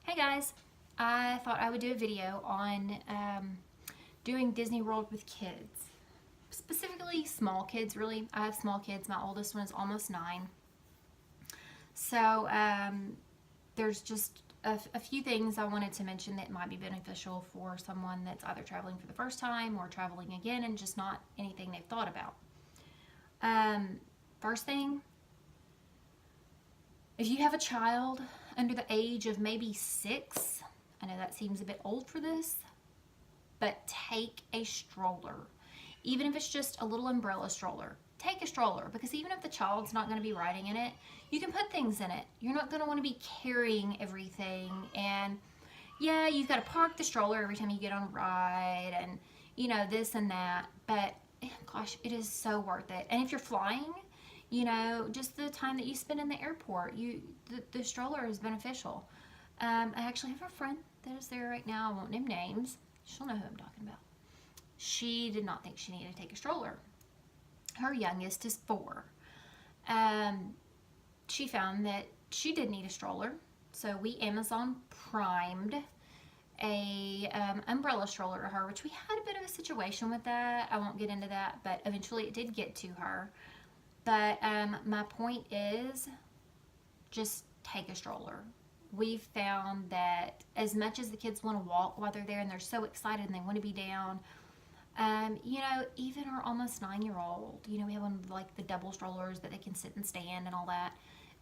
Hey guys, I thought I would do a video on doing Disney World with kids. Specifically small kids, really. I have small kids. My oldest one is almost 9. So there's just a few things I wanted to mention that might be beneficial for someone that's either traveling for the first time or traveling again and just not anything they've thought about. First thing, if you have a child under the age of maybe 6, I know that seems a bit old for this, but take a stroller. Even if it's just a little umbrella stroller, take a stroller, because even if the child's not going to be riding in it, you can put things in it. You're not going to want to be carrying everything, and yeah, you've got to park the stroller every time you get on a ride, and you know, this and that, but gosh, it is so worth it. And if you're flying, you know, just the time that you spend in the airport, the stroller is beneficial. I actually have a friend that is there right now. I won't name names. She'll know who I'm talking about. She did not think she needed to take a stroller. Her youngest is 4. She found that she did need a stroller, so we Amazon primed a umbrella stroller to her, which we had a bit of a situation with that. I won't get into that, but eventually it did get to her. But my point is, just take a stroller. We've found that as much as the kids want to walk while they're there and they're so excited and they want to be down, you know, even our almost 9-year-old, you know, we have one of like the double strollers that they can sit and stand and all that.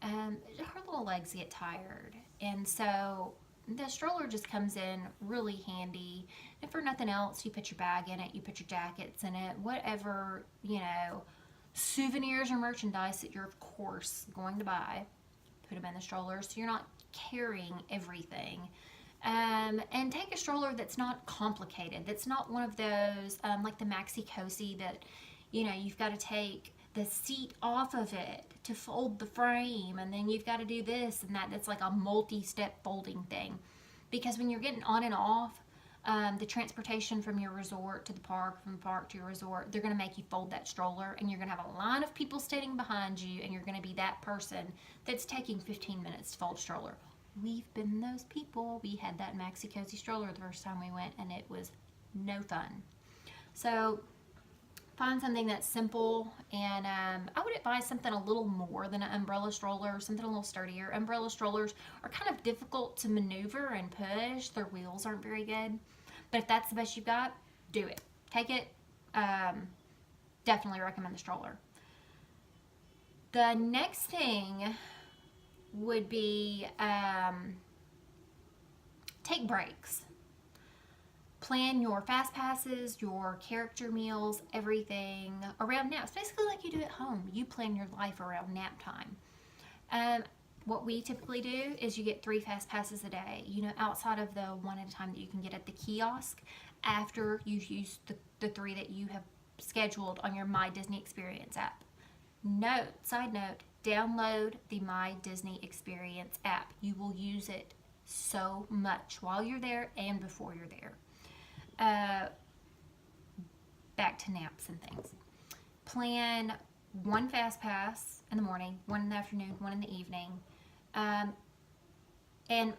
Her little legs get tired, and so the stroller just comes in really handy. And for nothing else, you put your bag in it, you put your jackets in it, whatever, you know, souvenirs or merchandise that you're of course going to buy, put them in the stroller so you're not carrying everything. And take a stroller that's not complicated, that's not one of those like the maxi cozy that, you know, you've got to take the seat off of it to fold the frame, and then you've got to do this and that. That's like a multi-step folding thing, because when you're getting on and off the transportation from your resort to the park, from the park to your resort, they're going to make you fold that stroller, and you're going to have a line of people standing behind you, and you're going to be that person that's taking 15 minutes to fold a stroller. We've been those people. We had that maxi cozy stroller the first time we went, and it was no fun. So find something that's simple, and I would advise something a little more than an umbrella stroller, something a little sturdier. Umbrella strollers are kind of difficult to maneuver and push. Their wheels aren't very good, but if that's the best you've got, do it. Take it. Definitely recommend the stroller. The next thing would be take breaks. Plan your fast passes, your character meals, everything around naps. Basically like you do at home. You plan your life around nap time. What we typically do is you get 3 fast passes a day, you know, outside of the one at a time that you can get at the kiosk after you've used the 3 that you have scheduled on your My Disney Experience app. Side note, download the My Disney Experience app. You will use it so much while you're there and before you're there. Back to naps and things. Plan 1 fast pass in the morning, 1 in the afternoon, 1 in the evening, and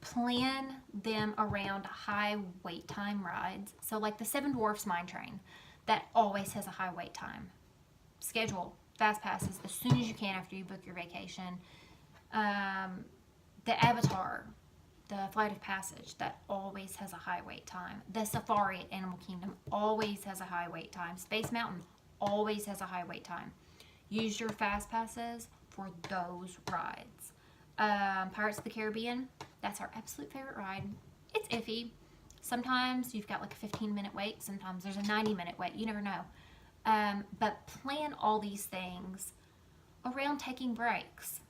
plan them around high wait time rides. So like the Seven Dwarfs Mine Train, that always has a high wait time. Schedule fast passes as soon as you can after you book your vacation. The Avatar, the Flight of Passage, that always has a high wait time. The Safari at Animal Kingdom always has a high wait time. Space Mountain always has a high wait time. Use your fast passes for those rides. Pirates of the Caribbean, that's our absolute favorite ride. It's iffy. Sometimes you've got like a 15-minute wait. Sometimes there's a 90-minute wait. You never know. But plan all these things around taking breaks.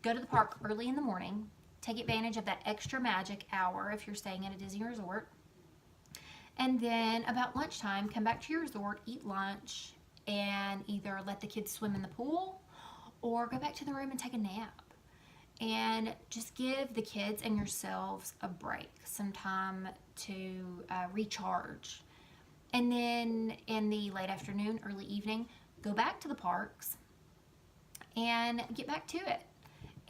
Go to the park early in the morning. Take advantage of that extra magic hour if you're staying at a Disney resort. And then about lunchtime, come back to your resort, eat lunch, and either let the kids swim in the pool or go back to the room and take a nap. And just give the kids and yourselves a break, some time to recharge. And then in the late afternoon, early evening, go back to the parks and get back to it.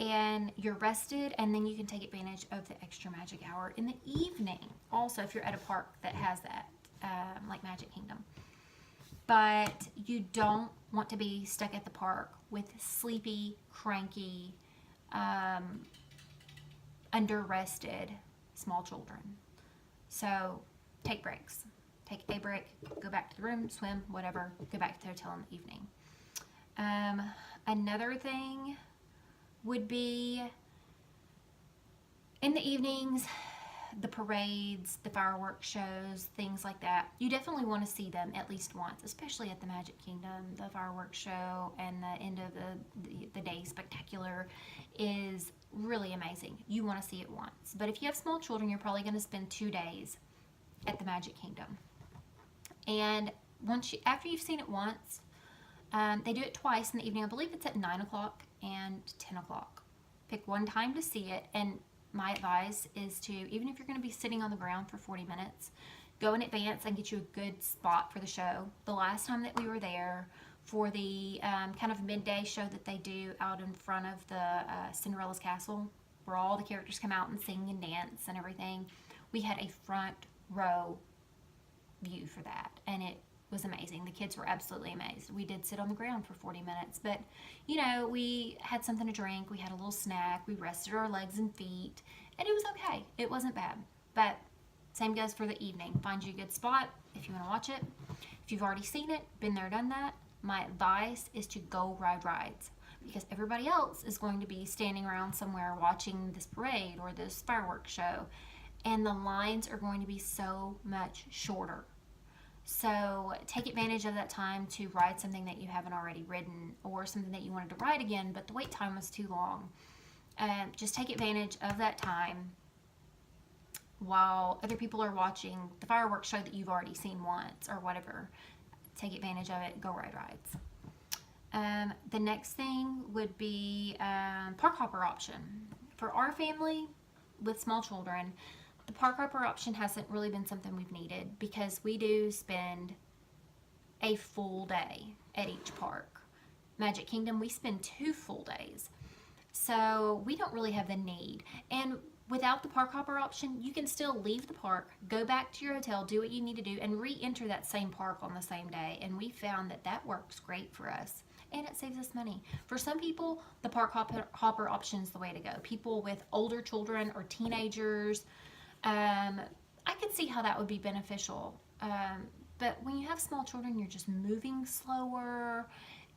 and you're rested, and then you can take advantage of the extra magic hour in the evening. Also, if you're at a park that has that, like Magic Kingdom. But you don't want to be stuck at the park with sleepy, cranky, under-rested small children. So take breaks. Take a break, go back to the room, swim, whatever, go back to the hotel in the evening. Another thing would be in the evenings, the parades, the fireworks shows, things like that. You definitely want to see them at least once, especially at the Magic Kingdom. The fireworks show and the end of the day spectacular is really amazing. You want to see it once. But if you have small children, you're probably going to spend 2 days at the Magic Kingdom. And after you've seen it once, they do it twice in the evening. I believe it's at 9 o'clock and 10 o'clock. Pick one time to see it, and my advice is to, even if you're going to be sitting on the ground for 40 minutes, go in advance and get you a good spot for the show. The last time that we were there for the kind of midday show that they do out in front of the Cinderella's castle, where all the characters come out and sing and dance and everything, we had a front row view for that, and it was amazing. The kids were absolutely amazed. We did sit on the ground for 40 minutes, but you know, we had something to drink, we had a little snack, we rested our legs and feet, and it was okay. It wasn't bad. But same goes for the evening. Find you a good spot if you want to watch it. If you've already seen it, been there, done that, my advice is to go ride rides, because everybody else is going to be standing around somewhere watching this parade or this fireworks show, and the lines are going to be so much shorter. So take advantage of that time to ride something that you haven't already ridden, or something that you wanted to ride again, but the wait time was too long. Just take advantage of that time while other people are watching the fireworks show that you've already seen once or whatever. Take advantage of it, go ride rides. The next thing would be park hopper option. For our family with small children, the park hopper option hasn't really been something we've needed, because we do spend a full day at each park. Magic Kingdom, we spend 2 full days. So we don't really have the need. And without the park hopper option, you can still leave the park, go back to your hotel, do what you need to do, and re-enter that same park on the same day. And we found that that works great for us. And it saves us money. For some people, the park hopper option is the way to go. People with older children or teenagers, I could see how that would be beneficial. But when you have small children, you're just moving slower,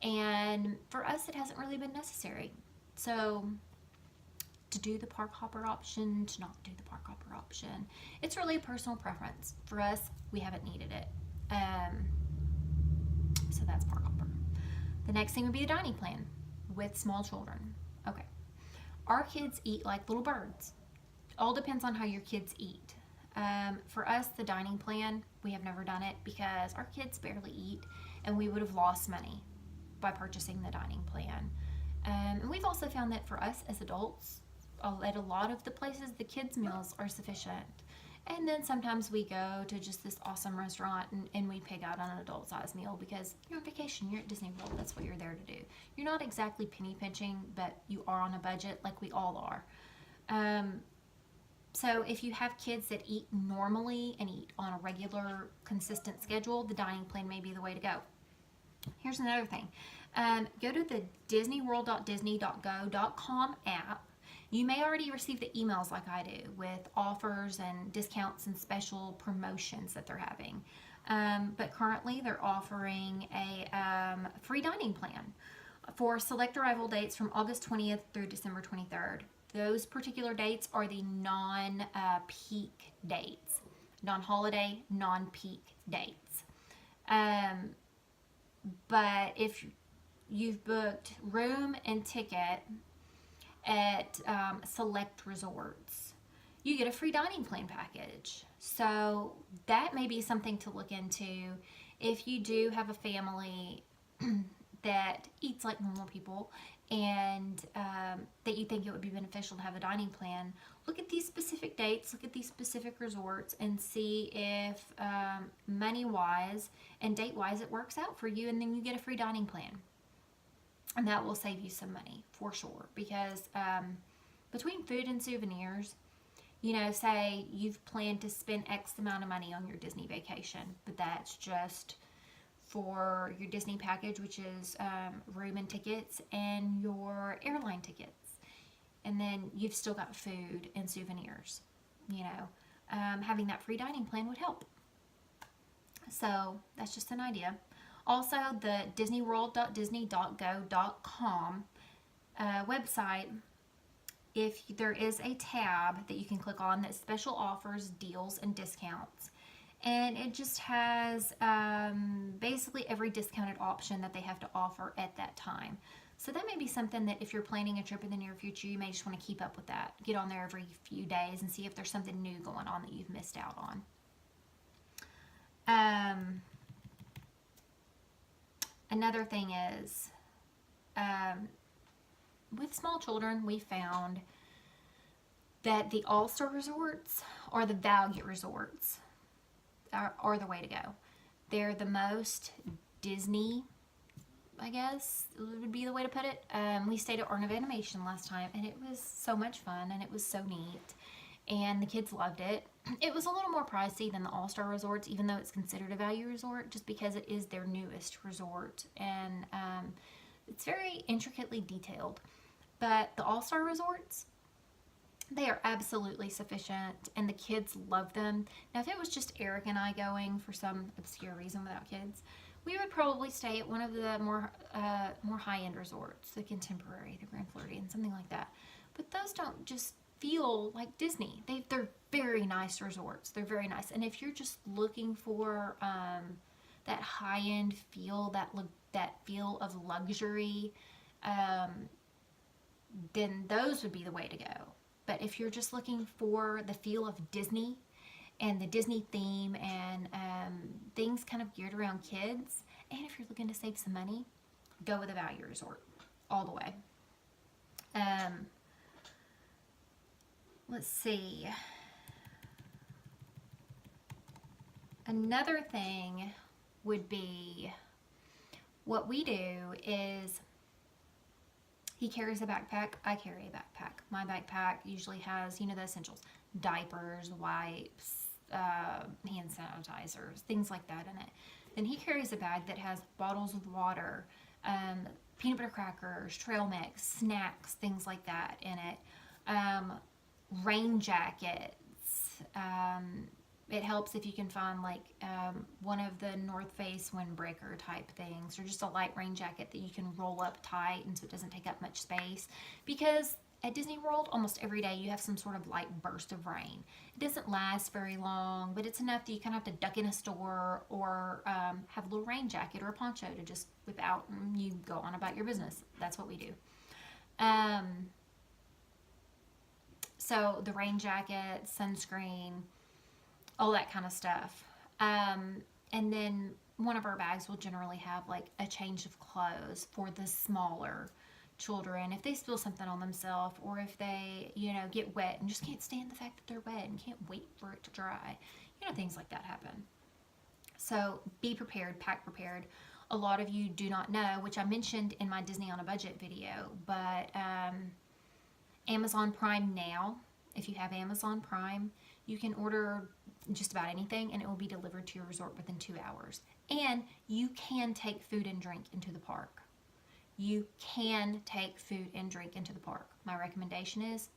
and for us, it hasn't really been necessary. So to do the park hopper option, to not do the park hopper option, it's really a personal preference. For us, we haven't needed it. So that's park hopper. The next thing would be the dining plan with small children. Okay. Our kids eat like little birds. All depends on how your kids eat. For us, the dining plan, we have never done it because our kids barely eat, and we would have lost money by purchasing the dining plan. And we've also found that for us as adults, at a lot of the places, the kids' meals are sufficient. And then sometimes we go to just this awesome restaurant and we pick out an adult-sized meal, because you're on vacation, you're at Disney World, that's what you're there to do. You're not exactly penny pinching, but you are on a budget like we all are. So if you have kids that eat normally and eat on a regular, consistent schedule, the dining plan may be the way to go. Here's another thing. Go to the disneyworld.disney.go.com app. You may already receive the emails like I do with offers and discounts and special promotions that they're having. But currently they're offering a free dining plan for select arrival dates from August 20th through December 23rd. Those particular dates are the non-peak dates, non-holiday, non-peak dates. But if you've booked room and ticket at select resorts, you get a free dining plan package. So that may be something to look into if you do have a family that eats like normal people, and that you think it would be beneficial to have a dining plan. Look at these specific dates, look at these specific resorts, and see if money-wise and date-wise it works out for you, and then you get a free dining plan. And that will save you some money for sure, because between food and souvenirs, say you've planned to spend X amount of money on your Disney vacation, but that's just for your Disney package, which is room and tickets and your airline tickets. And then you've still got food and souvenirs. Having that free dining plan would help. So that's just an idea. Also, the disneyworld.disney.go.com website, if there is a tab that you can click on that's special offers, deals, and discounts. And it just has basically every discounted option that they have to offer at that time. So that may be something that if you're planning a trip in the near future, you may just want to keep up with that. Get on there every few days and see if there's something new going on that you've missed out on. Another thing is, with small children, we found that the all-star resorts or the value resorts are the way to go. They're the most Disney, I guess would be the way to put it. We stayed at Art of Animation last time, and it was so much fun, and it was so neat, and the kids loved it. It was a little more pricey than the all-star resorts, even though it's considered a value resort, just because it is their newest resort, and it's very intricately detailed. But the all-star resorts, they are absolutely sufficient, and the kids love them. Now, if it was just Eric and I going for some obscure reason without kids, we would probably stay at one of the more high-end resorts, the Contemporary, the Grand Floridian, something like that. But those don't just feel like Disney. They're very nice resorts. They're very nice. And if you're just looking for that high-end feel, that feel of luxury, then those would be the way to go. But if you're just looking for the feel of Disney and the Disney theme and things kind of geared around kids, and if you're looking to save some money, go with a value resort all the way. Let's see. Another thing would be, what we do is, he carries a backpack, I carry a backpack. My backpack usually has, the essentials: diapers, wipes, hand sanitizers, things like that in it. Then he carries a bag that has bottles of water, peanut butter crackers, trail mix, snacks, things like that in it. Rain jackets. It helps if you can find one of the North Face windbreaker type things, or just a light rain jacket that you can roll up tight and so it doesn't take up much space. Because at Disney World, almost every day you have some sort of light burst of rain. It doesn't last very long, but it's enough that you kind of have to duck in a store or have a little rain jacket or a poncho to just whip out and you go on about your business. That's what we do. So the rain jacket, sunscreen, all that kind of stuff. And then one of our bags will generally have a change of clothes for the smaller children if they spill something on themselves, or if they get wet and just can't stand the fact that they're wet and can't wait for it to dry. Things like that happen. So be prepared, pack prepared. A lot of you do not know, which I mentioned in my Disney on a Budget video, but Amazon Prime now, if you have Amazon Prime, you can order just about anything and it will be delivered to your resort within 2 hours. And you can take food and drink into the park. You can take food and drink into the park. My recommendation is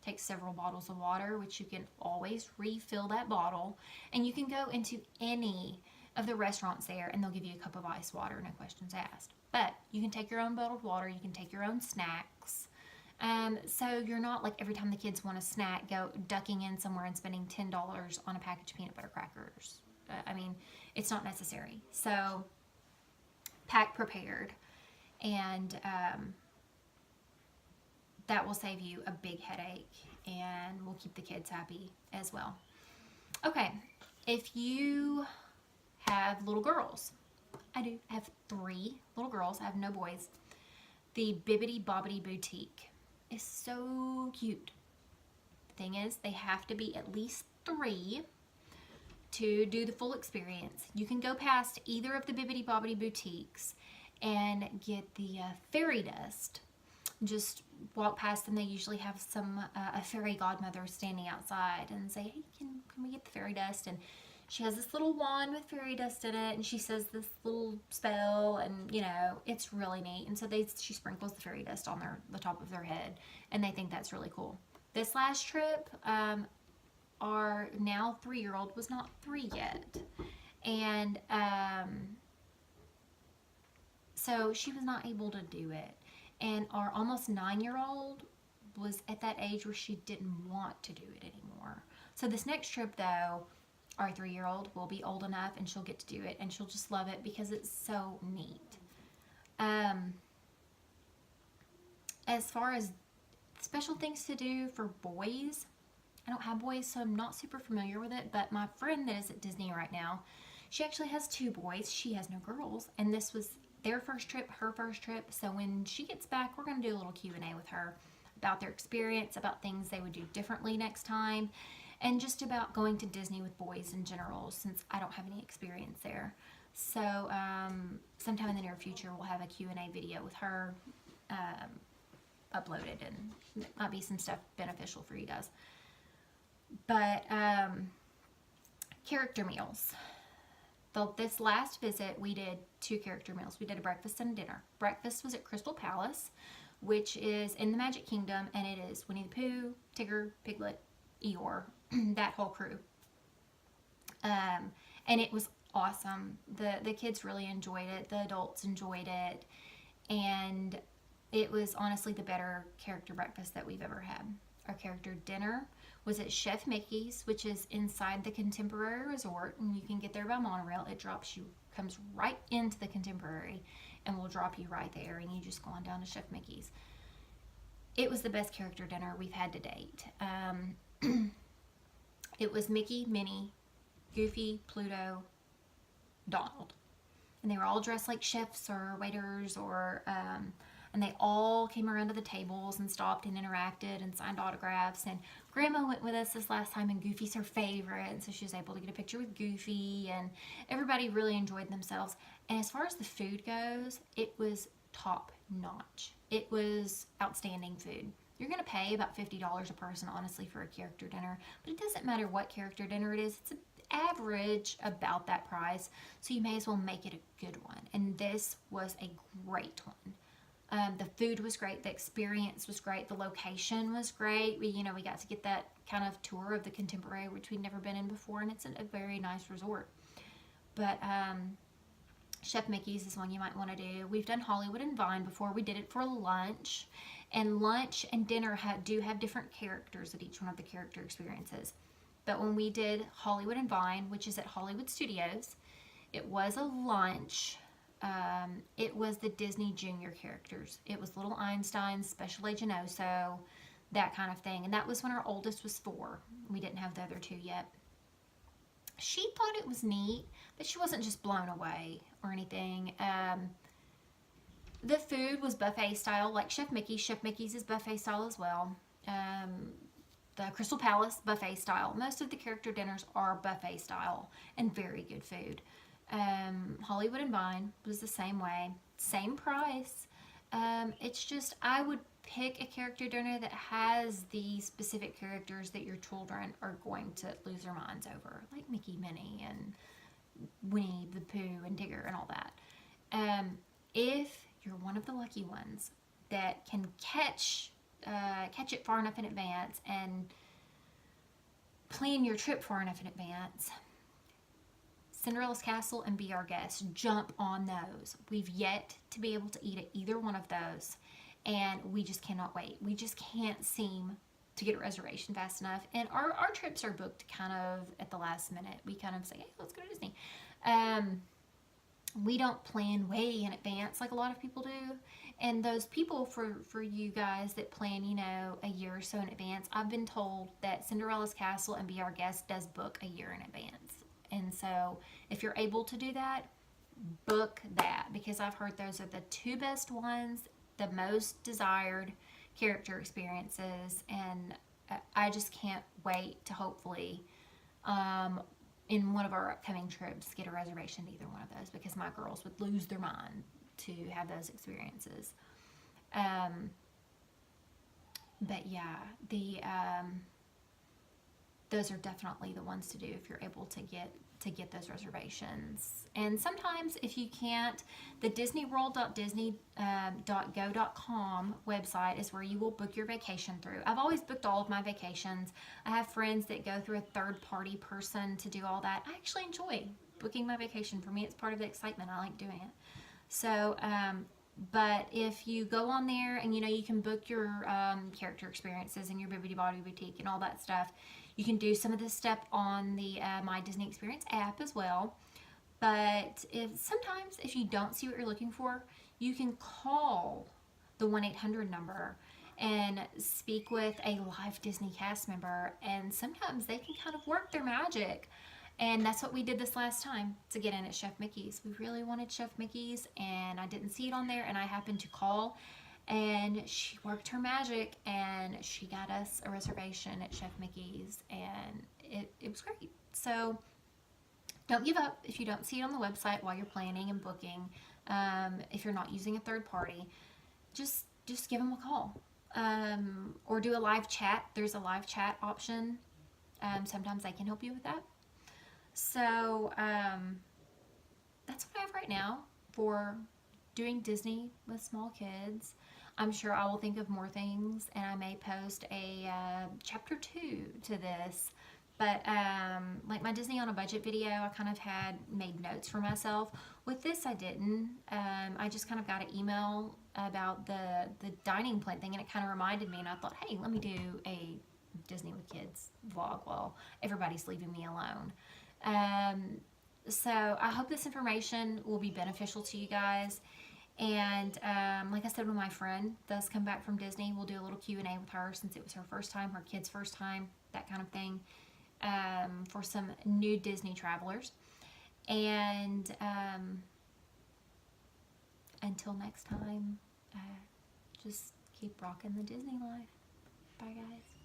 take several bottles of water, which you can always refill that bottle. And you can go into any of the restaurants there and they'll give you a cup of ice water, no questions asked. But you can take your own bottled water, you can take your own snacks. So you're not every time the kids want a snack, go ducking in somewhere and spending $10 on a package of peanut butter crackers. It's not necessary. So pack prepared, and that will save you a big headache and will keep the kids happy as well. Okay, if you have little girls, I do have 3 little girls, I have no boys. The Bibbidi Bobbidi Boutique is so cute. The thing is, they have to be at least 3 to do the full experience. You can go past either of the Bibbidi Bobbidi boutiques and get the fairy dust. Just walk past them. They usually have a fairy godmother standing outside and say, hey, can we get the fairy dust? And she has this little wand with fairy dust in it, and she says this little spell, and it's really neat. And so she sprinkles the fairy dust on the top of their head, and they think that's really cool. This last trip, our now 3-year-old was not 3 yet, and so she was not able to do it. And our almost 9-year-old was at that age where she didn't want to do it anymore. So this next trip, though, our 3-year-old will be old enough and she'll get to do it, and she'll just love it because it's so neat. As far as special things to do for boys, I don't have boys, so I'm not super familiar with it, but my friend that is at Disney right now, she actually has 2 boys. She has no girls, and this was their first trip, her first trip. So when she gets back, we're going to do a little Q&A with her about their experience, about things they would do differently next time, and just about going to Disney with boys in general, since I don't have any experience there. So sometime in the near future, we'll have a Q&A video with her uploaded, and it might be some stuff beneficial for you guys. But character meals. This last visit, we did 2 character meals. We did a breakfast and a dinner. Breakfast was at Crystal Palace, which is in the Magic Kingdom, and it is Winnie the Pooh, Tigger, Piglet, Eeyore, that whole crew. And it was awesome. The kids really enjoyed it. The adults enjoyed it. And it was honestly the better character breakfast that we've ever had. Our character dinner was at Chef Mickey's, which is inside the Contemporary Resort, and you can get there by monorail. It comes right into the Contemporary and will drop you right there, and you just go on down to Chef Mickey's. It was the best character dinner we've had to date. It was Mickey, Minnie, Goofy, Pluto, Donald, and they were all dressed like chefs or waiters, and they all came around to the tables and stopped and interacted and signed autographs. And Grandma went with us this last time, and Goofy's her favorite, and so she was able to get a picture with Goofy, and everybody really enjoyed themselves. And as far as the food goes, it was top notch. It was outstanding food. You're going to pay about $50 a person, honestly, for a character dinner, but it doesn't matter what character dinner it is. It's an average about that price, so you may as well make it a good one. And this was a great one. The food was great. The experience was great. The location was great. We got to get that kind of tour of the Contemporary, which we'd never been in before, and it's a very nice resort. But Chef Mickey's is one you might want to do. We've done Hollywood and Vine before. We did it for lunch. And lunch and dinner do have different characters at each one of the character experiences. But when we did Hollywood and Vine, which is at Hollywood Studios, it was a lunch. It was the Disney Junior characters. It was Little Einstein, Special Agent Oso, that kind of thing. And that was when our oldest was 4. We didn't have the other 2 yet. She thought it was neat, but she wasn't just blown away or anything. The food was buffet style, like Chef Mickey's. Chef Mickey's is buffet style as well. The Crystal Palace, buffet style. Most of the character dinners are buffet style and very good food. Hollywood and Vine was the same way, same price. It's just, I would pick a character dinner that has the specific characters that your children are going to lose their minds over, like Mickey, Minnie, and Winnie the Pooh, and Tigger, and all that. If you're one of the lucky ones that can catch it far enough in advance and plan your trip far enough in advance, Cinderella's Castle and Be Our Guest, jump on those. We've yet to be able to eat at either one of those, and we just cannot wait. We just can't seem to get a reservation fast enough, and our trips are booked kind of at the last minute. We kind of say, hey, let's go to Disney. We don't plan way in advance like a lot of people do, and those people, for you guys that plan, a year or so in advance, I've been told that Cinderella's Castle and Be Our Guest does book a year in advance. And so if you're able to do that, book that, because I've heard those are the 2 best ones, the most desired character experiences, and I just can't wait to hopefully in one of our upcoming trips get a reservation to either one of those, because my girls would lose their mind to have those experiences. But yeah, those are definitely the ones to do if you're able to get those reservations. And sometimes if you can't, the disneyworld.disney.go.com website is where you will book your vacation through. I've always booked all of my vacations. I have friends that go through a third-party person to do all that. I actually enjoy booking my vacation. For me, it's part of the excitement. I like doing it. So, but if you go on there and you can book your character experiences and your Bibbidi Bobbidi Boutique and all that stuff, you can do some of this stuff on the My Disney Experience app as well. But sometimes if you don't see what you're looking for, you can call the 1-800 number and speak with a live Disney cast member, and sometimes they can kind of work their magic. And that's what we did this last time to get in at Chef Mickey's. We really wanted Chef Mickey's, and I didn't see it on there, and I happened to call, and she worked her magic, and she got us a reservation at Chef Mickey's, and it was great. So don't give up if you don't see it on the website while you're planning and booking. If you're not using a third party, just give them a call, or do a live chat. There's a live chat option. Sometimes I can help you with that. So that's what I have right now for doing Disney with small kids. I'm sure I will think of more things, and I may post a chapter 2 to this. But like my Disney on a budget video, I kind of had made notes for myself. With this, I didn't. I just kind of got an email about the dining plan thing, and it kind of reminded me, and I thought, hey, let me do a Disney with kids vlog while everybody's leaving me alone. So I hope this information will be beneficial to you guys. And like I said, when my friend does come back from Disney, we'll do a little Q&A with her, since it was her first time, her kid's first time, that kind of thing, for some new Disney travelers. And until next time, just keep rocking the Disney life. Bye, guys.